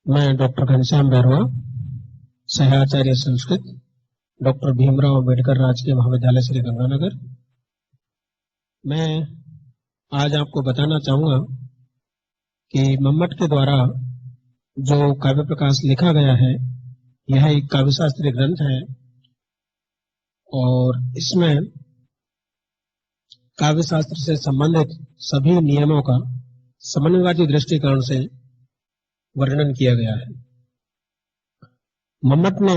मैं doctor Ghanshyam Bairwa, सहाचार्य Sanskrit, doctor Bhimrao Ambedkar राजकीय महाविद्यालय श्री गंगानगर। मैं आज आपको बताना चाहूंगा कि मम्मट के द्वारा जो काव्य प्रकाश लिखा गया है, यह एक काव्य शास्त्रीय ग्रंथ है और इसमें काव्य शास्त्र से संबंधित सभी नियमों का समन्वयवादी दृष्टिकोण से वर्णन किया गया है। मम्मट ने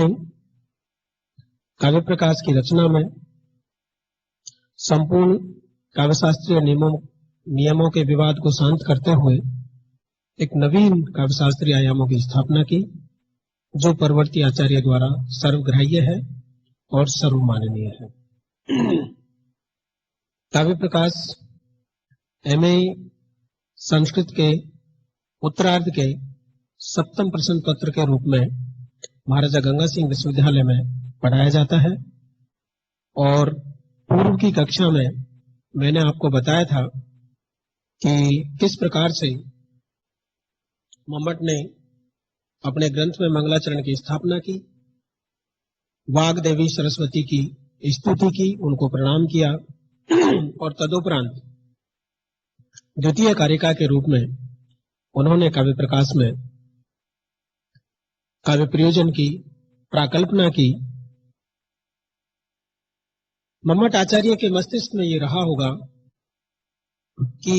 काव्य प्रकाश की रचना में संपूर्ण काव्य शास्त्रीय नियमों के विवाद को शांत करते हुए एक नवीन काव्य शास्त्रीय आयामों की स्थापना की, जो परवर्ती आचार्य द्वारा सर्वग्राह्य है और सर्वमाननीय है। काव्य प्रकाश एमए संस्कृत के उत्तरार्ध के 7वें प्रश्न पत्र के रूप में महाराजा गंगा सिंह विश्वविद्यालय में पढ़ाया जाता है और पूर्व की कक्षा में मैंने आपको बताया था कि किस प्रकार से मम्मट ने अपने ग्रंथ में मंगलाचरण की स्थापना की, वाग देवी सरस्वती की स्तुति की, उनको प्रणाम किया और तदुपरांत द्वितीय कारिका के रूप में उन्होंने काव्य प्रकाश में काव्य प्रयोजन की प्राकल्पना की। मम्मट आचार्य के मस्तिष्क में ये रहा होगा कि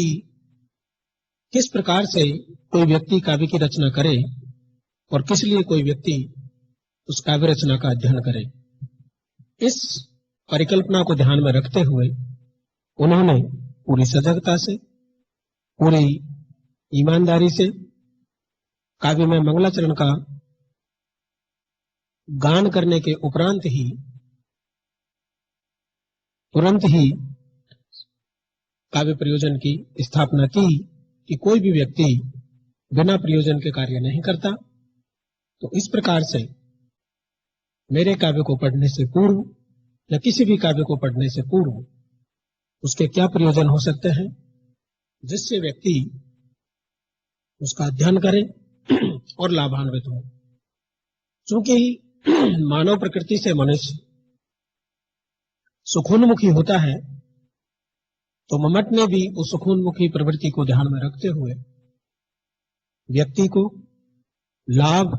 किस प्रकार से कोई व्यक्ति काव्य की रचना करे और किस लिए कोई व्यक्ति उस काव्य रचना का अध्ययन करे। इस परिकल्पना को ध्यान में रखते हुए उन्होंने पूरी सजगता से, पूरी ईमानदारी से काव्य में मंगलाचरण का गान करने के उपरांत ही तुरंत ही काव्य प्रयोजन की स्थापना की कि कोई भी व्यक्ति बिना प्रयोजन के कार्य नहीं करता। तो इस प्रकार से मेरे काव्य को पढ़ने से पूर्व या किसी भी काव्य को पढ़ने से पूर्व उसके क्या प्रयोजन हो सकते हैं, जिससे व्यक्ति उसका अध्ययन करे और लाभान्वित हो। चूंकि मानव प्रकृति से मनुष्य सुखोन्मुखी होता है, तो मम्मट ने भी उस सुखोन्मुखी प्रवृत्ति को ध्यान में रखते हुए व्यक्ति को लाभ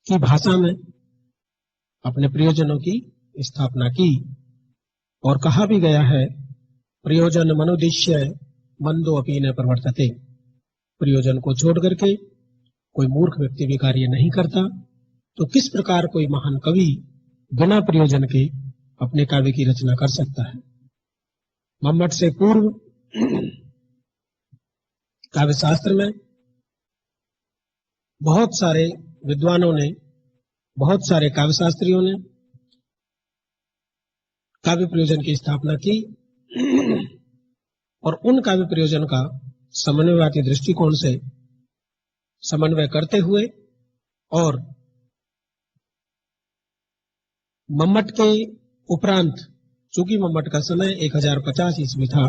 की भाषा में अपने प्रयोजनों की स्थापना की। और कहा भी गया है, प्रयोजन मनुद्देश्य मंदो अपि न प्रवर्तते। प्रयोजन को छोड़ करके कोई मूर्ख व्यक्ति भी कार्य नहीं करता। तो किस प्रकार कोई महान कवि बिना प्रयोजन के अपने काव्य की रचना कर सकता है। मम्मट से पूर्व काव्य शास्त्र में बहुत सारे विद्वानों ने, बहुत सारे काव्य शास्त्रियों ने काव्य प्रयोजन की स्थापना की और उन काव्य प्रयोजन का समन्वयवादी दृष्टिकोण से समन्वय करते हुए और मम्मट के उपरांत, चूंकि मम्मट का समय 1050 ईस्वी था,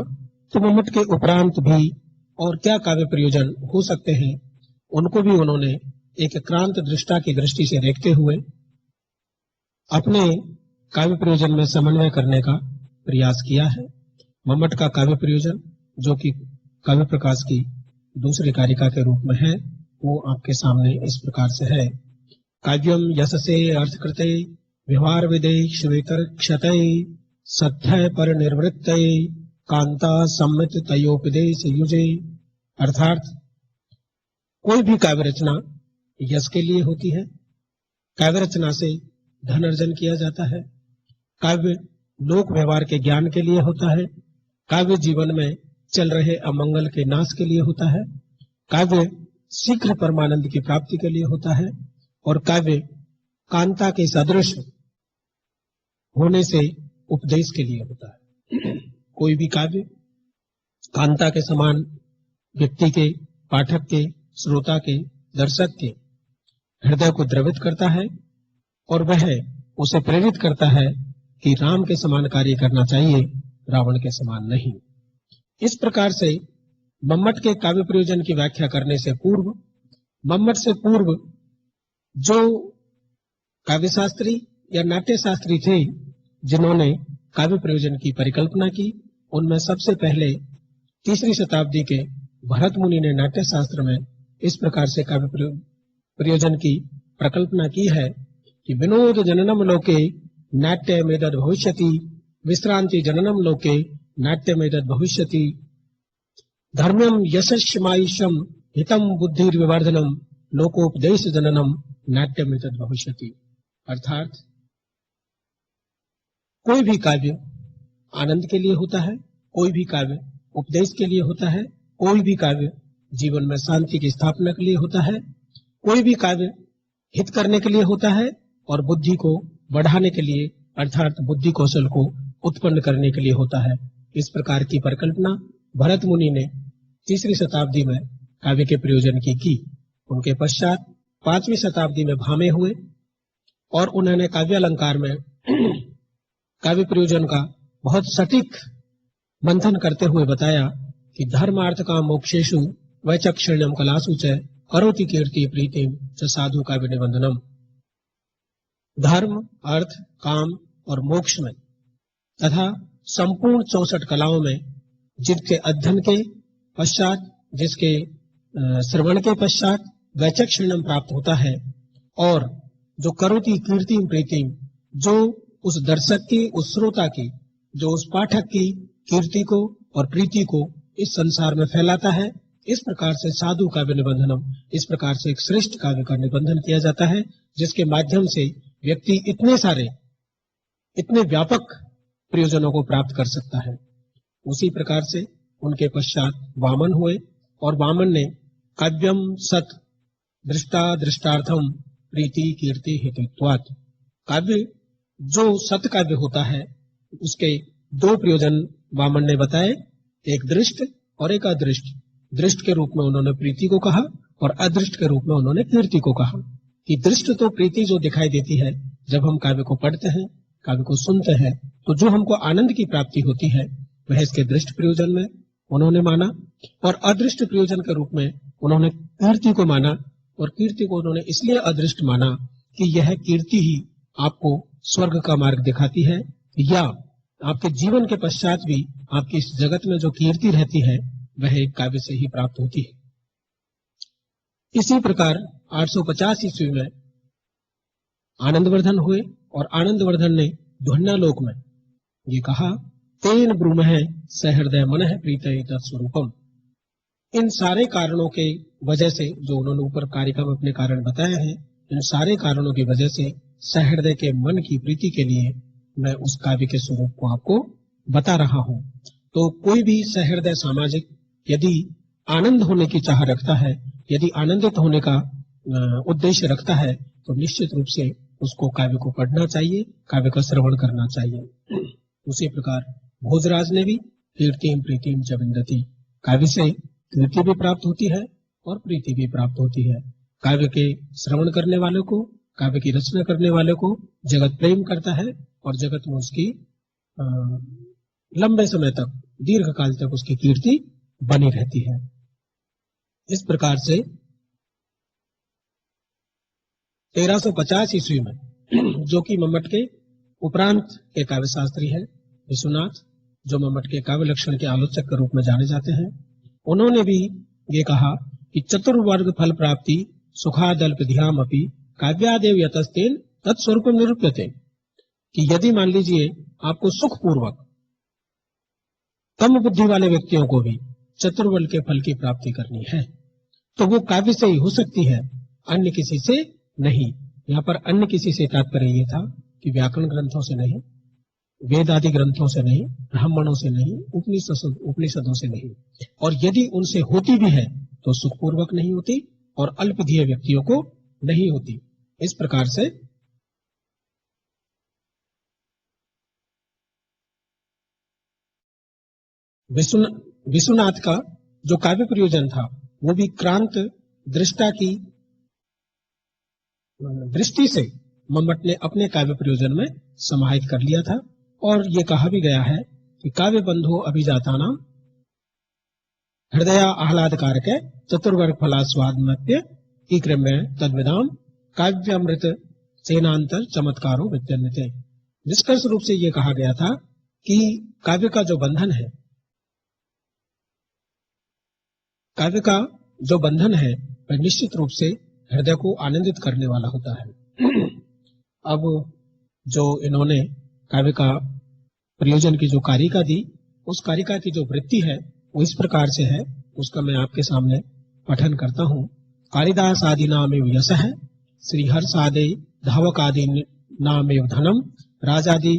तो मम्मट के उपरांत भी और क्या काव्य प्रयोजन हो सकते हैं, उनको भी उन्होंने एक क्रांत दृष्टा की दृष्टि से देखते हुए अपने काव्य प्रयोजन में समन्वय करने का प्रयास किया है। मम्मट का काव्य प्रयोजन, जो कि काव्य प्रकाश की दूसरी कारिका के रूप में है, वो आपके सामने इस प्रकार से है। काव्यम यशसे अर्थकृते व्यवहार विदे श्वेतरक्षते सत्य पर निर्वृत्त कांता सम्मित तयोपदेश युजे। अर्थात कोई भी काव्य रचना यश के लिए होती है। काव्य रचना से धन अर्जन किया जाता है। काव्य लोक व्यवहार के ज्ञान के लिए होता है। काव्य जीवन में चल रहे अमंगल के नाश के लिए होता है। काव्य शीघ्र परमानंद की प्राप्ति के लिए होता है और काव्य कांता के सदृश होने से उपदेश के लिए होता है। कोई भी काव्य कांता के समान व्यक्ति के, पाठक के, श्रोता के, दर्शक के हृदय को द्रवित करता है और वह उसे प्रेरित करता है कि राम के समान कार्य करना चाहिए, रावण के समान नहीं। इस प्रकार से मम्मट के काव्य प्रयोजन की व्याख्या करने से पूर्व मम्मट से पूर्व जो काव्य शास्त्री या नाट्य शास्त्री थे जिन्होंने काव्य प्रयोजन की परिकल्पना की, उनमें सबसे पहले 3री शताब्दी के भरत मुनि ने नाट्य शास्त्र में इस प्रकार से काव्य प्रयोजन की प्रकल्पना की है कि विनोद जननम लोके नाट्य मेदद भविष्यति, विश्रांति जननम लोके नाट्य मेदद भविष्यति, धर्म्यम यशस्मायुषम हितम बुद्धिर्विवर्धनम लोकोपदेश जननम नाट्य मेदद भविष्यति। अर्थात कोई भी काव्य आनंद के लिए होता है, कोई भी काव्य उपदेश के लिए होता है, कोई भी काव्य जीवन में शांति की स्थापना के लिए होता है, कोई भी काव्य हित करने के लिए होता है और बुद्धि को बढ़ाने के लिए अर्थात बुद्धि कौशल को उत्पन्न करने के लिए होता है। इस प्रकार की परिकल्पना भरत मुनि ने 3री शताब्दी में काव्य के प्रयोजन की। उनके पश्चात 5वीं शताब्दी में भामे हुए और उन्होंने काव्य अलंकार में काव्य प्रयोजन का बहुत सटीक मंथन करते हुए बताया कि धर्मार्थ का मोक्षेषु वैचक्षण्यम कलासु च करोति कीर्ति प्रीतिम च साधु काव्य निबंधनम। धर्म, अर्थ, काम और मोक्ष में तथा संपूर्ण 64 कलाओं में जिसके अध्ययन के पश्चात, जिसके श्रवण के पश्चात वैचक्षण्यम प्राप्त होता है और जो करोति कीर्तिम प्रीतिम, जो उस दर्शक की, उस श्रोता की, जो उस पाठक की कीर्ति को और प्रीति को इस संसार में फैलाता है, इस प्रकार से साधु काव्य निबंधनम, इस प्रकार से एक श्रेष्ठ काव्य का निबंधन किया जाता है जिसके माध्यम से व्यक्ति इतने सारे, इतने व्यापक प्रयोजनों को प्राप्त कर सकता है। उसी प्रकार से उनके पश्चात वामन हुए और वामन ने काव्यम सत दृष्टा दृष्टार्थम प्रीति कीर्ति हेतुत्वात्, काव्य जो सत काव्य होता है उसके 2 प्रयोजन वामन ने बताए, एक दृष्ट और एक अदृष्ट। दृष्ट के रूप में उन्होंने प्रीति को कहा और अदृष्ट के रूप में उन्होंने कीर्ति को कहा। कि दृष्ट तो प्रीति जो दिखाई देती है जब हम काव्य को पढ़ते हैं, काव्य को सुनते हैं, तो जो हमको आनंद की प्राप्ति होती है वह इसके दृष्ट प्रयोजन में उन्होंने माना, और अदृष्ट प्रयोजन के रूप में उन्होंने कीर्ति को माना। और कीर्ति को उन्होंने इसलिए अदृष्ट माना कि यह कीर्ति ही आपको स्वर्ग का मार्ग दिखाती है, या आपके जीवन के पश्चात भी आपकी इस जगत में जो कीर्ति रहती है वह एक काव्य से ही प्राप्त होती है। इसी प्रकार 850 ईस्वी में आनंदवर्धन हुए और आनंदवर्धन ने ध्वन्यालोक में ये कहा, तेन ब्रूमः सहृदय मनः प्रीतये तत्स्वरूपम। इन सारे कारणों के वजह से, जो उन्होंने ऊपर कारिका में अपने कारण बताए हैं, इन सारे कारणों की वजह से सहृदय के मन की प्रीति के लिए मैं उस काव्य के स्वरूप को आपको बता रहा हूं। तो कोई भी सहृदय सामाजिक यदि आनंद होने की चाह रखता है, यदि आनंदित होने का उद्देश्य रखता है, तो निश्चित रूप से उसको काव्य को पढ़ना चाहिए, काव्य का श्रवण करना चाहिए। उसी प्रकार भोजराज ने भी कीर्तिम प्रीतिम च विन्दति, काव्य से कीर्ति भी प्राप्त होती है और प्रीति भी प्राप्त होती है। काव्य के श्रवण करने वाले को, काव्य की रचना करने वाले को जगत प्रेम करता है और जगत में उसकी लंबे समय तक, दीर्घ काल तक उसकी कीर्ति बनी रहती है। इस प्रकार से 1350 ईस्वी में, जो कि मम्मट के उपरांत के काव्य शास्त्री है विश्वनाथ, जो मम्मट के काव्य लक्षण के आलोचक के रूप में जाने जाते हैं, उन्होंने भी ये कहा कि चतुर्वर्ग फल प्राप्ति सुखादल्प ध्याम अपि काव्यादेव यतस्तेन तत्स्वरूपम निरूप्यते। कि यदि मान लीजिए आपको सुखपूर्वक कम बुद्धि वाले व्यक्तियों को भी चतुर्वर्ग के फल की प्राप्ति करनी है तो वो काव्य से ही हो सकती है, अन्य किसी से नहीं। यहाँ पर अन्य किसी से तात्पर्य ये था कि व्याकरण ग्रंथों से नहीं, वेद आदि ग्रंथों से नहीं, ब्राह्मणों से नहीं, उपनिषदों से नहीं, और यदि उनसे होती भी है तो सुखपूर्वक नहीं होती और अल्पधीय व्यक्तियों को नहीं होती। इस प्रकार से विश्वनाथ का जो काव्य प्रयोजन था वो भी क्रांत दृष्टा की दृष्टि से मम्मट ने अपने काव्य प्रयोजन में समाहित कर लिया था। और ये कहा भी गया है कि काव्य बंधो अभिजाताना हृदय आह्लाद कारक चतुर्वर्ग फलास्वाद की क्रम्य तद्विदाम काव्यामृत सेनांतर चमत्कारों विद्यन्ते। निष्कर्ष रूप से ये कहा गया था कि काव्य का जो बंधन है, काव्य का जो बंधन है वह निश्चित रूप से हृदय को आनंदित करने वाला होता है। अब जो इन्होंने काव्य का प्रयोजन की जो कारिका दी, उस कारिका की जो वृत्ति है वो इस प्रकार से है, उसका मैं आपके सामने पठन करता हूँ। कालिदास आदि नामेव यशः, श्रीहर्ष आदि धावक आदि नामेव धनम, राजादि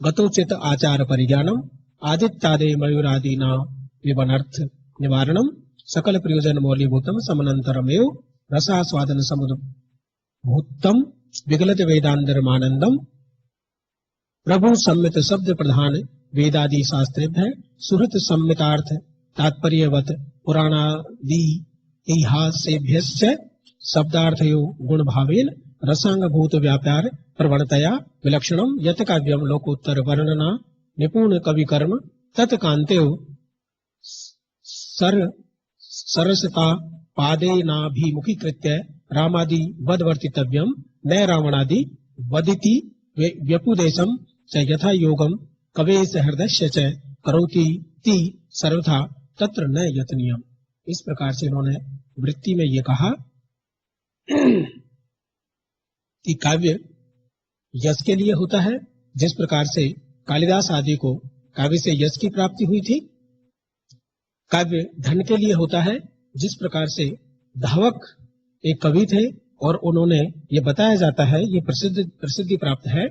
गतोचित आचार परिज्ञानम, आदित्यादि मयूरादि नाम विवनर्थ निवारणम, सकल प्रयोजन मौलीभूतम समनंतरमेव रसास्वादन समुद्भूतम विगलित वेदांतरमानंदम, प्रभु सम्मित शब्द प्रधान वेदादि शास्त्रेभ्य सुहृत सम्मितार्थ तात्पर्यवत पुराणादि इतिहासेभ्यश्च शब्दार्थयो गुण भावेन रसांगभूत व्यापार प्रवणतया विलक्षणम यत काव्यम लोकोत्तर वर्णना निपुण कवि कर्म तत्कांत्यो सर सरसता पादेनाभिमुखीकृत्य रामादि वदवर्तितव्यम न रावणादि वदिति व्यपुदेशम च यथा योगम कवेश हृदय च करोति ति सर्वथा तत्र न यतनीयम। इस प्रकार से इन्होंने वृत्ति में ये कहा कि काव्य यश के लिए होता है, जिस प्रकार से कालिदास आदि को काव्य से यश की प्राप्ति हुई थी। काव्य धन के लिए होता है, जिस प्रकार से धावक एक कवि थे और उन्होंने ये बताया जाता है, ये प्रसिद्धि प्राप्त है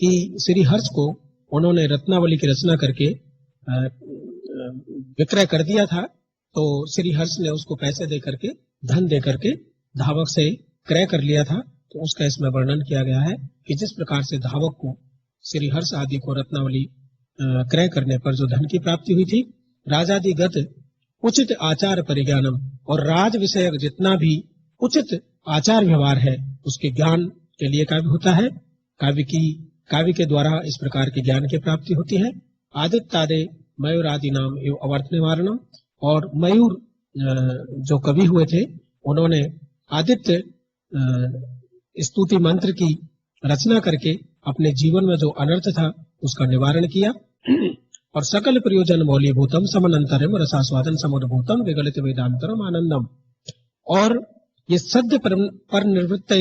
कि श्री हर्ष को उन्होंने रत्नावली की रचना करके विक्रय कर दिया था, तो श्री हर्ष ने उसको पैसे दे करके, धन दे करके धावक से क्रय कर लिया था। तो उसका इसमें वर्णन किया गया है कि जिस प्रकार से धावक को श्री हर्ष आदि को रत्नावली क्रय करने पर जो धन की प्राप्ति हुई थी, राजादिगत उचित आचार परिज्ञानम, और राज विषयक जितना भी उचित आचार व्यवहार है उसके ज्ञान के लिए काव्य होता है। काव्य के द्वारा इस प्रकार के ज्ञान की प्राप्ति होती है। आदित्यादि मयूर आदि नाम एवं अवर्थ निवारणम, और मयूर जो कवि हुए थे उन्होंने आदित्य स्तुति मंत्र की रचना करके अपने जीवन में जो अनर्थ था उसका निवारण किया। और सकल प्रयोजन मौलीभूतम समनंतरम रसास्वादन समुद्भूतम विगलित वेदांतरम आनंदम, और ये सद्य पर निवृत्त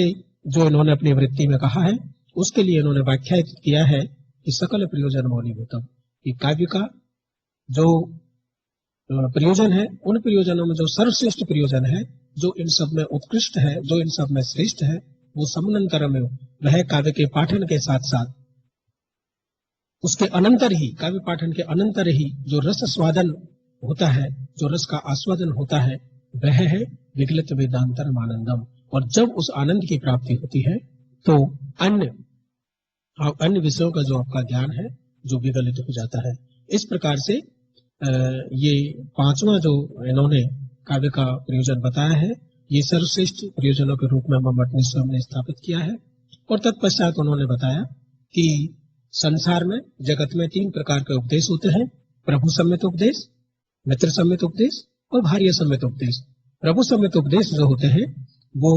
जो इन्होंने अपनी वृत्ति में कहा है उसके लिए इन्होंने व्याख्या किया है कि सकल प्रयोजन मौलीभूतम, कि काव्य का जो प्रयोजन है, उन प्रयोजनों में जो सर्वश्रेष्ठ प्रयोजन है, जो इन सब में उत्कृष्ट है, जो इन सब में श्रेष्ठ है, वो समनंतरम में वह काव्य के पाठन के साथ साथ उसके अनंतर ही, काव्य पाठन के अनंतर ही जो रस स्वादन होता है, जो रस का आस्वादन होता है, वह है विगलित वेदांतरम आनंदम। और जब उस आनंद की प्राप्ति होती है तो अन्य विषयों का जो आपका ज्ञान है जो विगलित हो जाता है। इस प्रकार से ये पांचवा जो इन्होंने काव्य का प्रयोजन बताया है, ये सर्वश्रेष्ठ प्रयोजनों के रूप में मम्मट ने स्वयं ने स्थापित किया है। और तत्पश्चात उन्होंने बताया कि संसार में, जगत में 3 प्रकार के उपदेश होते हैं: प्रभु सम्मित उपदेश, मित्र सम्मित उपदेश और भार्य सम्मित उपदेश। प्रभु सम्मित उपदेश जो होते हैं वो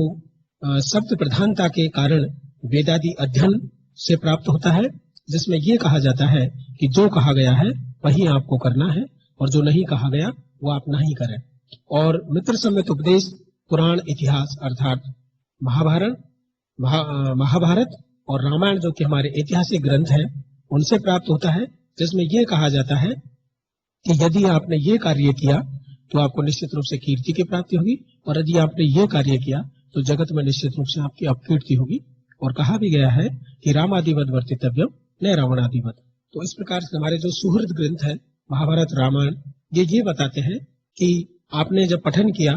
शब्द प्रधानता के कारण वेदादि अध्ययन से प्राप्त होता है, जिसमें ये कहा जाता है कि जो कहा गया है वही आपको करना है और जो नहीं कहा गया वो आप नहीं करें। और मित्र सम्मित उपदेश पुराण इतिहास अर्थात महाभारत और रामायण जो कि हमारे ऐतिहासिक ग्रंथ हैं उनसे प्राप्त होता है, जिसमें यह कहा जाता है कि यदि आपने ये कार्य किया तो आपको निश्चित रूप से कीर्ति की प्राप्ति होगी, और यदि आपने ये कार्य किया तो जगत में निश्चित रूप से आपकी अपकीर्ति होगी। और कहा भी गया है कि रामादिवत वर्तितव्यम न रावणादिवत। तो इस प्रकार से हमारे जो सुहृद ग्रंथ है महाभारत रामायण, ये बताते हैं कि आपने जब पठन किया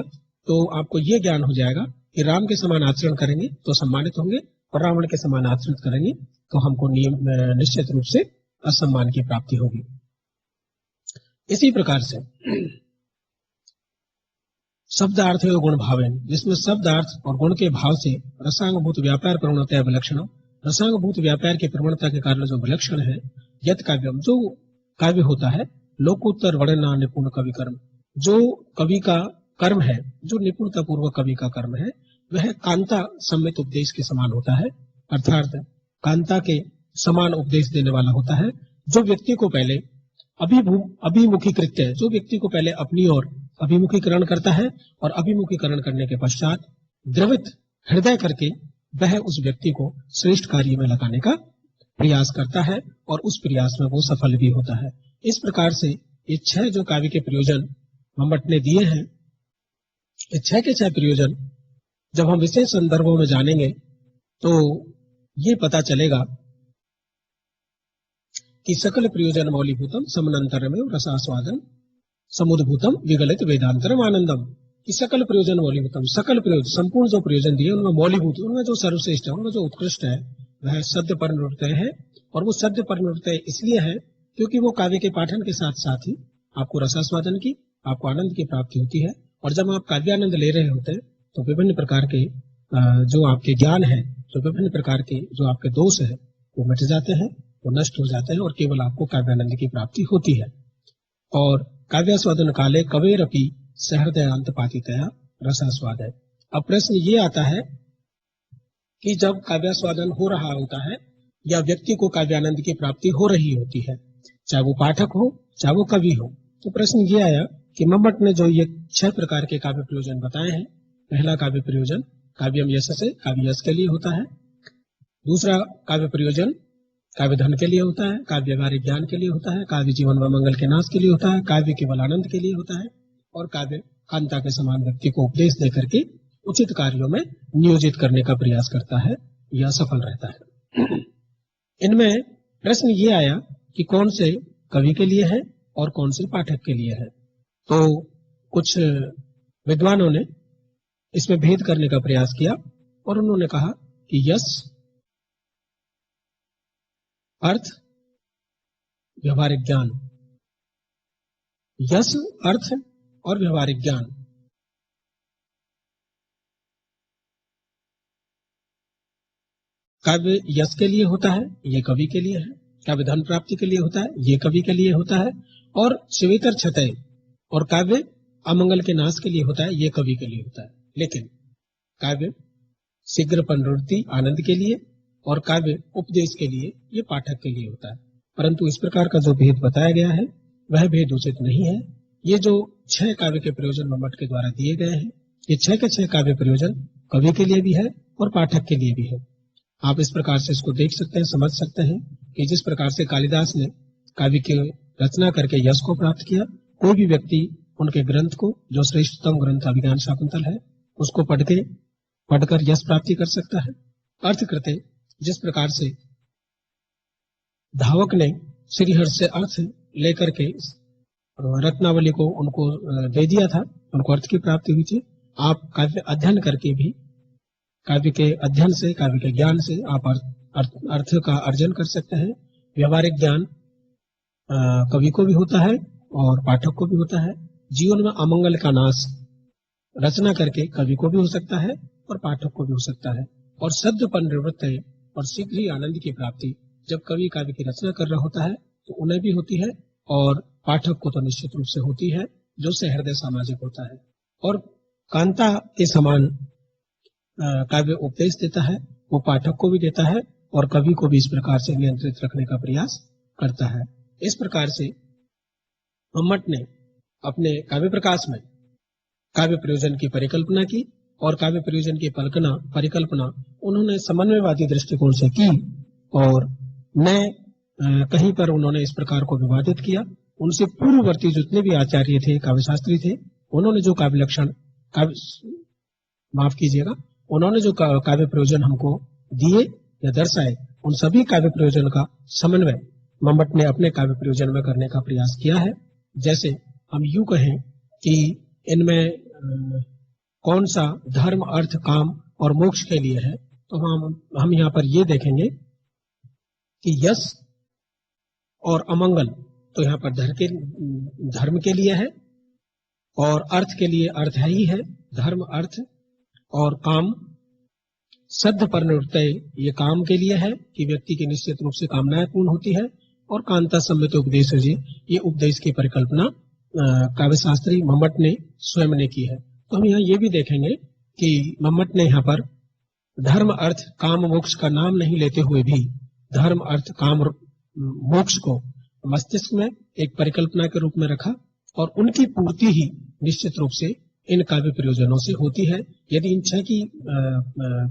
तो आपको ये ज्ञान हो जाएगा कि राम के समान आचरण करेंगे तो सम्मानित होंगे, और रावण के समान आचरण करेंगे तो हमको निश्चित रूप से असम्मान की प्राप्ति होगी। इसी प्रकार से शब्दार्थ एवं गुण भावेन, जिसमें शब्दार्थ और गुण के भाव से रसांगभूत व्यापार प्रवणता विलक्षणम, रसांगभूत व्यापार की प्रवणता के कारण जो विलक्षण है, यत काव्यम, जो काव्य होता है, लोकोत्तर वर्णना निपुण कवि कर्म, जो कवि का कर्म है, जो निपुणता पूर्वक कवि का कर्म है, वह कांता सम्मित उपदेश के समान होता है, अर्थात कांता के समान उपदेश देने वाला होता है, जो व्यक्ति को पहले अभिमुखीकृत है, जो व्यक्ति को पहले अपनी ओर अभिमुखीकरण करता है और अभिमुखीकरण करने के पश्चात द्रवित हृदय करके वह उस व्यक्ति को श्रेष्ठ कार्य में लगाने का प्रयास करता है और उस प्रयास में वो सफल भी होता है। इस प्रकार से ये 6 जो काव्य के प्रयोजन मम्मट ने दिए हैं, ये 6 के 6 प्रयोजन जब हम विशेष संदर्भों में जानेंगे तो ये पता चलेगा कि सकल प्रयोजन मौलिभूतम समनंतरम रसास्वादन समुद्भूतम विगलित वेदांतरम आनंदम। कि सकल प्रयोजन मौलिभूतम, सकल प्रयोजन संपूर्ण जो प्रयोजन दिए उनमें मौलिभूत, उनमें जो सर्वश्रेष्ठ है, उनमें जो उत्कृष्ट है वह सद्य परिनिवृत्तय है। और वो सद्य परिनिवृत्तय इसलिए है क्योंकि वो काव्य के पाठन के साथ साथ ही आपको रसास्वादन की, आपको आनंद की प्राप्ति होती है। और जब आप काव्यानंद ले रहे होते हैं तो विभिन्न प्रकार के जो आपके ज्ञान है, जो विभिन्न प्रकार के जो आपके दोष है वो मिट जाते हैं, वो नष्ट हो जाते हैं और केवल आपको काव्यानंद की प्राप्ति होती है। और काव्यास्वादन काले कवेरपि सहृदयांत पातितया रसास्वाद है। अब प्रश्न ये आता है कि जब काव्यास्वादन हो रहा होता है या व्यक्ति को काव्यानंद की प्राप्ति हो रही होती है, चाहे वो पाठक हो चाहे वो कवि हो, तो प्रश्न ये आया कि मम्मट ने जो ये 6 प्रकार के काव्य प्रयोजन बताए हैं, पहला काव्य प्रयोजन काव्यम यश से, काव्य यश के लिए होता है। दूसरा काव्य प्रयोजन काव्य धन के लिए होता है, काव्य व्यवहारिक ज्ञान के लिए होता है, काव्य जीवन व मंगल के नाश के लिए होता है, काव्य केवल आनंद के लिए होता है, और काव्य कांता के समान व्यक्ति को उपदेश देकर के उचित कार्यों में नियोजित करने का प्रयास करता है या सफल रहता है। इनमें प्रश्न ये आया कि कौन से कवि के लिए है और कौन से पाठक के लिए है। तो कुछ विद्वानों ने इसमें भेद करने का प्रयास किया और उन्होंने कहा कि यश, अर्थ, व्यवहारिक ज्ञान, यश, अर्थ और व्यवहारिक ज्ञान, काव्य यश के लिए होता है, ये कवि के लिए है। काव्य धन प्राप्ति के लिए होता है, ये कवि के लिए होता है। और शिवेतर क्षतय और काव्य अमंगल के नाश के लिए होता है, ये कवि के लिए होता है। लेकिन काव्य शीघ्र परिनिवृत्ति आनंद के लिए और काव्य उपदेश के लिए ये पाठक के लिए होता है। परंतु इस प्रकार का जो भेद बताया गया है वह भेद उचित नहीं है। ये जो 6 काव्य के प्रयोजन मम्मट के द्वारा दिए गए हैं, ये 6 के 6 काव्य प्रयोजन कवि के लिए भी है और पाठक के लिए भी है। आप इस प्रकार से इसको देख सकते हैं, समझ सकते हैं कि जिस प्रकार से कालिदास ने काव्य की रचना करके यश को प्राप्त किया, कोई भी व्यक्ति उनके ग्रंथ को, जो श्रेष्ठतम ग्रंथ अभिज्ञान शाकुंतल है, उसको पढ़कर यश प्राप्ति कर सकता है। अर्थकृते जिस प्रकार से धावक ने श्रीहर्ष से अर्थ लेकर के रत्नावली को उनको दे दिया था, उनको अर्थ की प्राप्ति हुई थी। आप काव्य अध्ययन करके भी, काव्य के अध्ययन से, काव्य के ज्ञान से आप अर्थ का अर्जन कर सकते हैं। व्यवहारिक ज्ञान कवि को भी होता है और पाठक को भी होता है। जीवन में अमंगल का नाश रचना करके कवि को भी हो सकता है और पाठक को भी हो सकता है। और सद्य परिनिवृत्त है और शीघ्र ही आनंद की प्राप्ति जब कवि काव्य की रचना कर रहा होता है तो उन्हें भी होती है और पाठक को तो निश्चित रूप से होती है, जो सहृदय सामाजिक होता है। और कांता के समान काव्य उपदेश देता है, वो पाठक को भी देता है और कवि को भी इस प्रकार से नियंत्रित रखने का प्रयास करता है। इस प्रकार से मम्मट ने अपने काव्य प्रकाश में काव्य प्रयोजन की परिकल्पना की और काव्य प्रयोजन की परिकल्पना उन्होंने समन्वयवादी दृष्टिकोण से की और न कहीं पर उन्होंने इस प्रकार को विवादित किया। उनसे पूर्ववर्ती जितने भी आचार्य थे, काव्यशास्त्री थे, उन्होंने जो काव्य लक्षण उन्होंने जो काव्य प्रयोजन हमको दिए या दर्शाए, उन सभी काव्य प्रयोजन का समन्वय मम्मट ने अपने काव्य प्रयोजन में करने का प्रयास किया है। जैसे हम यूं कहें कि इनमें कौन सा धर्म, अर्थ, काम और मोक्ष के लिए है, तो हम यहाँ पर ये देखेंगे कि यश और अमंगल तो यहाँ पर धर्म के लिए है और अर्थ के लिए अर्थ ही है, धर्म, अर्थ और काम। सद्य परिनिवृत्तय ये काम के लिए है कि व्यक्ति की निश्चित रूप से कामनाएं पूर्ण होती है। और कांता सम्मित उपदेश जी, ये उपदेश की परिकल्पना काव्यशास्त्री मम्मट ने स्वयं ने की है। तो हम यहाँ ये भी देखेंगे कि मम्मट ने यहाँ पर धर्म अर्थ काम मोक्ष का नाम नहीं लेते हुए भी धर्म अर्थ काम और मोक्ष को मस्तिष्क में एक परिकल्पना के रूप में रखा और उनकी पूर्ति ही निश्चित रूप से इन काव्य प्रयोजनों से होती है। यदि इन छह की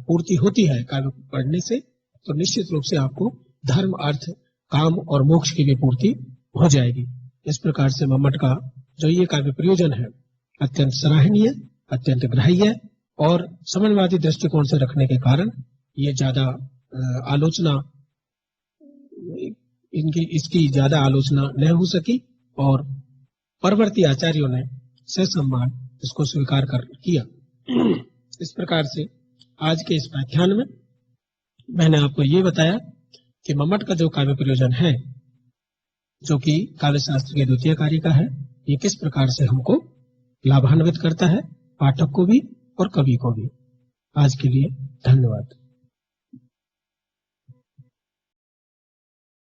पूर्ति होती है काव्य पढ़ने से, तो निश्चित रूप से आपको धर्म अर्थ काम और मोक्ष की भी पूर्ति हो जाएगी। इस प्रकार से मम्मट का जो ये काव्य प्रयोजन है अत्यंत सराहनीय, अत्यंत ग्राह्य और समाजवादी दृष्टिकोण से रखने के कारण ये ज्यादा आलोचना इसकी ज्यादा आलोचना न हो सकी और परवर्ती आचार्यों ने ससम्मान इसको स्वीकार कर किया। इस प्रकार से आज के इस व्याख्यान में मैंने आपको ये बताया कि मम्मट का जो काव्य प्रयोजन है, जो कि काव्य शास्त्र के द्वितीय कार्य का है, ये किस प्रकार से हमको लाभान्वित करता है, पाठक को भी और कवि को भी। आज के लिए धन्यवाद।